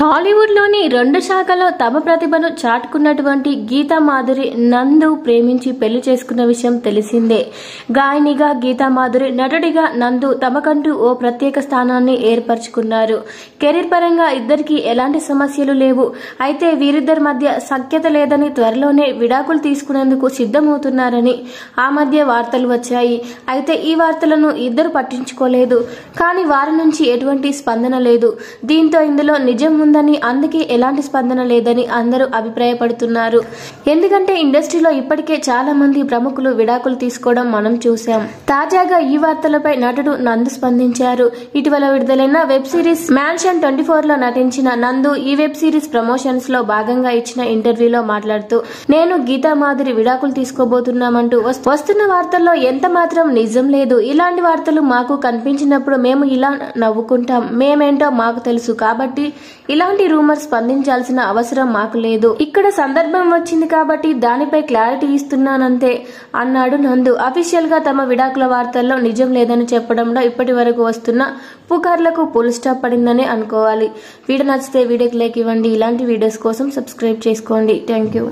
టాలీవుడ్ లోని 2 శాఖలో తమ ప్రతిభను చాటుకున్నటువంటి గీతా మాధురి నందు ప్రేమించి పెళ్లి చేసుకున్న విషయం తెలిసిందే. గాయనిగా గీతా మాధురి, నటుడిగా నందు తమకంటూ ఓ ప్రత్యేక స్థానాన్ని ఏర్పరచుకున్నారు. కెరీర్ పరంగా ఇద్దరికి ఎలాంటి సమస్యలు లేవు. అయితే వీరిద్దరి మధ్య సఖ్యత లేదని, త్వరలోనే విడాకులు తీసుకునేందుకు సిద్ధమవుతున్నారని ఆ మధ్య వార్తలు వచ్చాయి. అయితే ఈ వార్తలను ఇద్దరు పట్టించుకోలేదు. కానీ వారి నుంచి ఎటువంటి స్పందన లేదు. దీంతో ఇందులో నిజం ఉందని, అందుకే ఎలాంటి స్పందన లేదని అందరూ అభిప్రాయపడుతున్నారు. ఎందుకంటే ఇండస్ట్రీలో ఇప్పటికే చాలా మంది ప్రముఖులు విడాకులు తీసుకోవడం మనం చూసాం. తాజాగా ఈ వార్తలపై నటుడు నందు స్పందించారు. ఇటీవల విడుదలైన వెబ్ సిరీస్ మ్యాన్షన్ 24 లో నటించిన నందు ఈ వెబ్ సిరీస్ ప్రమోషన్స్ లో భాగంగా ఇచ్చిన ఇంటర్వ్యూలో మాట్లాడుతూ, నేను గీతా మాధురి విడాకులు తీసుకోబోతున్నామంటూ వస్తున్న వార్తల్లో ఎంత మాత్రం నిజం లేదు. ఇలాంటి వార్తలు మాకు కనిపించినప్పుడు మేము ఇలా నవ్వుకుంటాం. మేమేంటో మాకు తెలుసు కాబట్టి ఇలాంటి రూమర్స్ స్పందించాల్సిన అవసరం మాకు లేదు. ఇక్కడ సందర్భం వచ్చింది కాబట్టి దానిపై క్లారిటీ ఇస్తున్నానంతే అన్నాడు నందు. అఫీషియల్ గా తమ విడాకుల వార్తల్లో నిజం లేదని చెప్పడంలో ఇప్పటి వరకు వస్తున్న పుకార్లకు ఫుల్ స్టాప్ పడిందని అనుకోవాలి. వీడియో నచ్చితే వీడియోకి లైక్ ఇవ్వండి. ఇలాంటి వీడియోస్ కోసం సబ్స్క్రైబ్ చేసుకోండి. Thank you.